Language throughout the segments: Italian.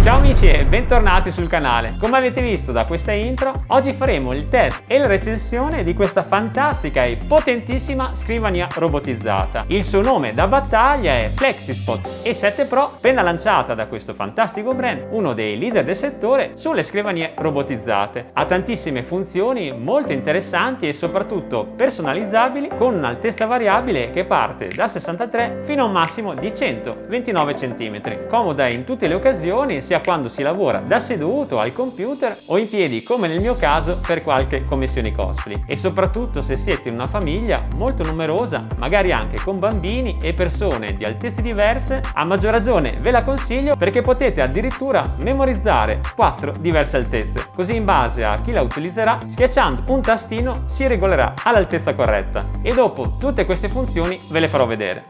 Ciao amici e bentornati sul canale. Come avete visto da questa intro, oggi faremo il test e la recensione di questa fantastica e potentissima scrivania robotizzata. Il suo nome da battaglia è FlexiSpot E7 Pro, appena lanciata da questo fantastico brand, uno dei leader del settore sulle scrivanie robotizzate. Ha tantissime funzioni molto interessanti e soprattutto personalizzabili, con un'altezza variabile che parte da 63 fino a un massimo di 129 cm. Comoda in tutte le occasioni, sia quando si lavora da seduto al computer o in piedi, come nel mio caso per qualche commissione cosplay, e soprattutto se siete in una famiglia molto numerosa, magari anche con bambini e persone di altezze diverse. A maggior ragione ve la consiglio perché potete addirittura memorizzare 4 diverse altezze, così in base a chi la utilizzerà, schiacciando un tastino si regolerà all'altezza corretta, e dopo tutte queste funzioni ve le farò vedere.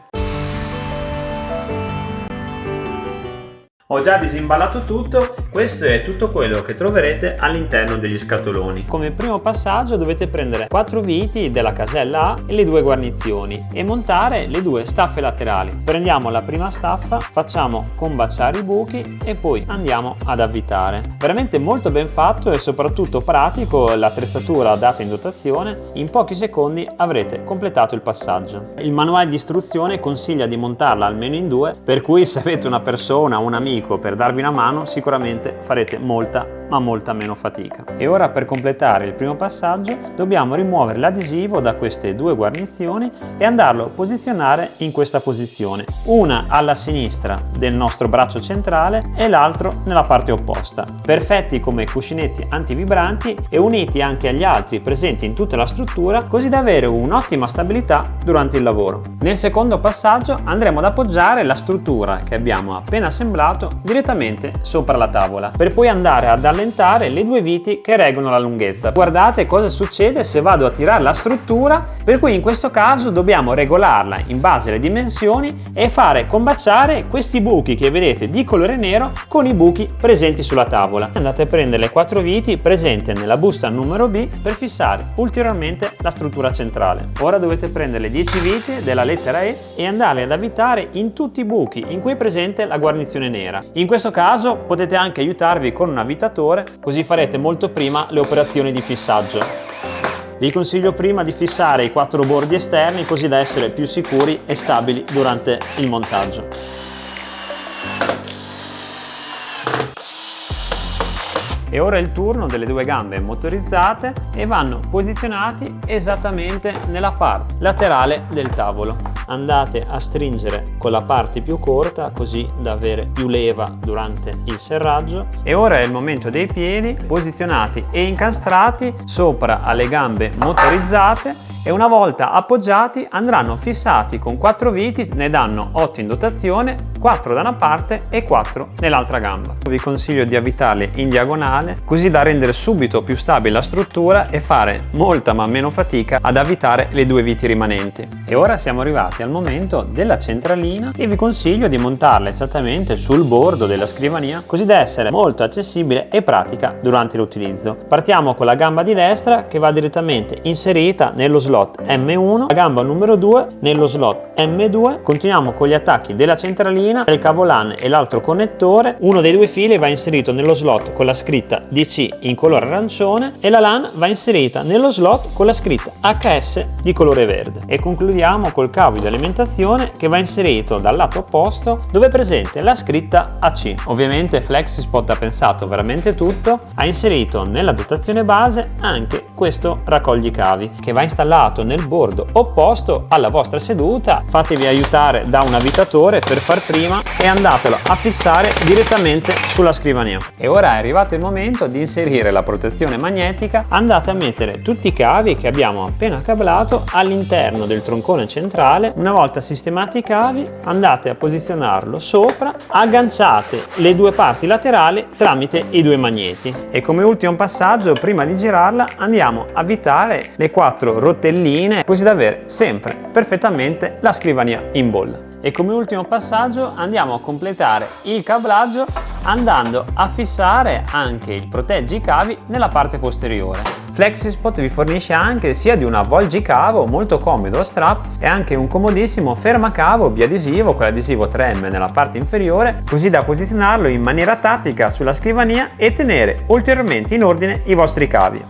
Ho già disimballato tutto, questo è tutto quello che troverete all'interno degli scatoloni. Come primo passaggio dovete prendere 4 viti della casella A e le 2 guarnizioni e montare le 2 staffe laterali. Prendiamo la prima staffa, facciamo combaciare i buchi e poi andiamo ad avvitare. Veramente molto ben fatto e soprattutto pratico l'attrezzatura data in dotazione, in pochi secondi avrete completato il passaggio. Il manuale di istruzione consiglia di montarla almeno in 2, per cui se avete una persona, un amico per darvi una mano, sicuramente farete molta meno fatica. E ora, per completare il primo passaggio, dobbiamo rimuovere l'adesivo da queste 2 guarnizioni e andarlo a posizionare in questa posizione, una alla sinistra del nostro braccio centrale e l'altro nella parte opposta, perfetti come cuscinetti antivibranti e uniti anche agli altri presenti in tutta la struttura, così da avere un'ottima stabilità durante il lavoro. Nel secondo passaggio andremo ad appoggiare la struttura che abbiamo appena assemblato direttamente sopra la tavola, per poi andare ad allentare le 2 viti che reggono la lunghezza. Guardate cosa succede se vado a tirare la struttura, per cui in questo caso dobbiamo regolarla in base alle dimensioni e fare combaciare questi buchi che vedete di colore nero con i buchi presenti sulla tavola. Andate a prendere le 4 viti presenti nella busta numero B per fissare ulteriormente la struttura centrale. Ora dovete prendere le 10 viti della lettera E e andare ad avvitare in tutti i buchi in cui è presente la guarnizione nera. In questo caso potete anche aiutarvi con un avvitatore, così farete molto prima le operazioni di fissaggio. Vi consiglio prima di fissare i 4 bordi esterni, così da essere più sicuri e stabili durante il montaggio. E ora è il turno delle 2 gambe motorizzate e vanno posizionati esattamente nella parte laterale del tavolo. Andate a stringere con la parte più corta, così da avere più leva durante il serraggio. E ora è il momento dei piedi, posizionati e incastrati sopra alle gambe motorizzate, e una volta appoggiati andranno fissati con 4 viti, ne danno 8 in dotazione, 4 da una parte e 4 nell'altra gamba. Vi consiglio di avvitarli in diagonale, così da rendere subito più stabile la struttura e fare molta ma meno fatica ad avvitare le 2 viti rimanenti. E ora siamo arrivati al momento della centralina e vi consiglio di montarla esattamente sul bordo della scrivania, così da essere molto accessibile e pratica durante l'utilizzo. Partiamo con la gamba di destra, che va direttamente inserita nello slot M1, la gamba numero 2 nello slot M2. Continuiamo con gli attacchi della centralina, il cavo LAN e l'altro connettore. Uno dei 2 fili va inserito nello slot con la scritta DC in colore arancione e la LAN va inserita nello slot con la scritta HS di colore verde. E concludiamo col cavo di alimentazione, che va inserito dal lato opposto, dove è presente la scritta AC. Ovviamente FlexiSpot ha pensato veramente tutto, ha inserito nella dotazione base anche questo raccoglicavi che va installato nel bordo opposto alla vostra seduta. Fatevi aiutare da un avvitatore per far prima e andatelo a fissare direttamente sulla scrivania. E ora è arrivato il momento di inserire la protezione magnetica. Andate a mettere tutti i cavi che abbiamo appena cablato all'interno del troncone centrale. Una volta sistemati i cavi, andate a posizionarlo sopra, agganciate le 2 parti laterali tramite i 2 magneti. E come ultimo passaggio, prima di girarla, andiamo a avvitare le 4 rotelline, così da avere sempre perfettamente la scrivania in bolla. E come ultimo passaggio andiamo a completare il cablaggio andando a fissare anche il proteggicavi nella parte posteriore. FlexiSpot vi fornisce anche sia di un avvolgicavo molto comodo strap e anche un comodissimo fermacavo biadesivo con l'adesivo 3M nella parte inferiore, così da posizionarlo in maniera tattica sulla scrivania e tenere ulteriormente in ordine i vostri cavi.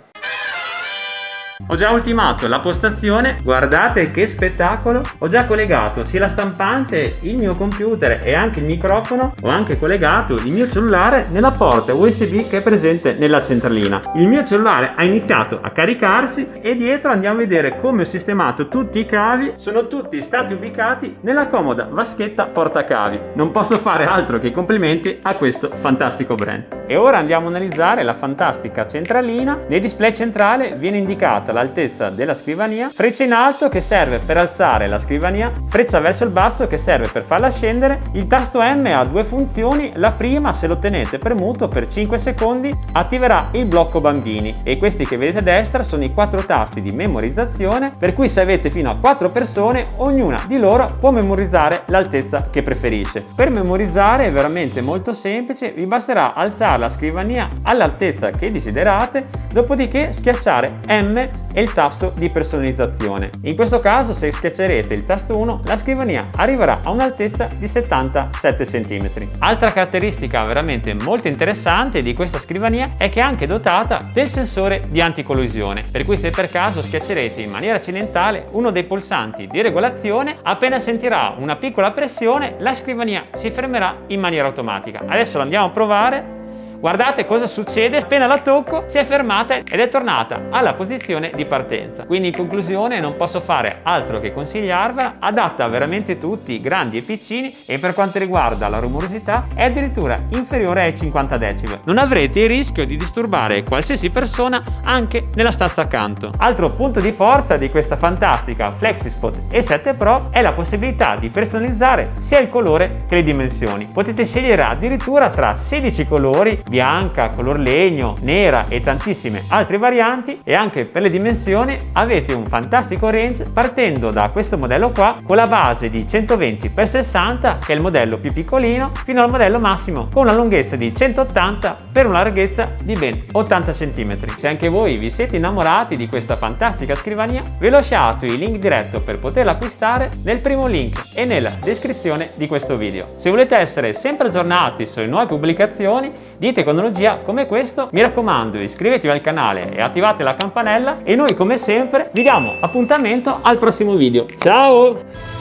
Ho già ultimato la postazione, guardate che spettacolo, ho già collegato sia la stampante, il mio computer e anche il microfono, ho anche collegato il mio cellulare nella porta USB che è presente nella centralina. Il mio cellulare ha iniziato a caricarsi e dietro andiamo a vedere come ho sistemato tutti i cavi, sono tutti stati ubicati nella comoda vaschetta portacavi. Non posso fare altro che complimenti a questo fantastico brand. E ora andiamo a analizzare la fantastica centralina. Nel display centrale viene indicata l'altezza della scrivania, freccia in alto che serve per alzare la scrivania, freccia verso il basso che serve per farla scendere. Il tasto M ha due funzioni, la prima, se lo tenete premuto per 5 secondi, attiverà il blocco bambini, e questi che vedete a destra sono i 4 tasti di memorizzazione, per cui se avete fino a 4 persone, ognuna di loro può memorizzare l'altezza che preferisce. Per memorizzare è veramente molto semplice, vi basterà alzare la scrivania all'altezza che desiderate, dopodiché schiacciare M e il tasto di personalizzazione. In questo caso, se schiaccerete il tasto 1, la scrivania arriverà a un'altezza di 77 cm. Altra caratteristica veramente molto interessante di questa scrivania è che è anche dotata del sensore di anticollisione, per cui se per caso schiaccerete in maniera accidentale uno dei pulsanti di regolazione, appena sentirà una piccola pressione la scrivania si fermerà in maniera automatica. Adesso lo andiamo a provare. Guardate cosa succede, appena la tocco si è fermata ed è tornata alla posizione di partenza. Quindi in conclusione non posso fare altro che consigliarvela, adatta a veramente tutti, grandi e piccini, e per quanto riguarda la rumorosità è addirittura inferiore ai 50 decibel. Non avrete il rischio di disturbare qualsiasi persona anche nella stanza accanto. Altro punto di forza di questa fantastica FlexiSpot E7 Pro è la possibilità di personalizzare sia il colore che le dimensioni. Potete scegliere addirittura tra 16 colori, bianca, color legno, nera e tantissime altre varianti, e anche per le dimensioni avete un fantastico range partendo da questo modello qua con la base di 120x60 che è il modello più piccolino, fino al modello massimo con una lunghezza di 180 per una larghezza di ben 80 cm. Se anche voi vi siete innamorati di questa fantastica scrivania, vi ho lasciato il link diretto per poterla acquistare nel primo link e nella descrizione di questo video. Se volete essere sempre aggiornati sulle nuove pubblicazioni di tecnologia come questo, mi raccomando, iscrivetevi al canale e attivate la campanella, e noi come sempre vi diamo appuntamento al prossimo video. Ciao!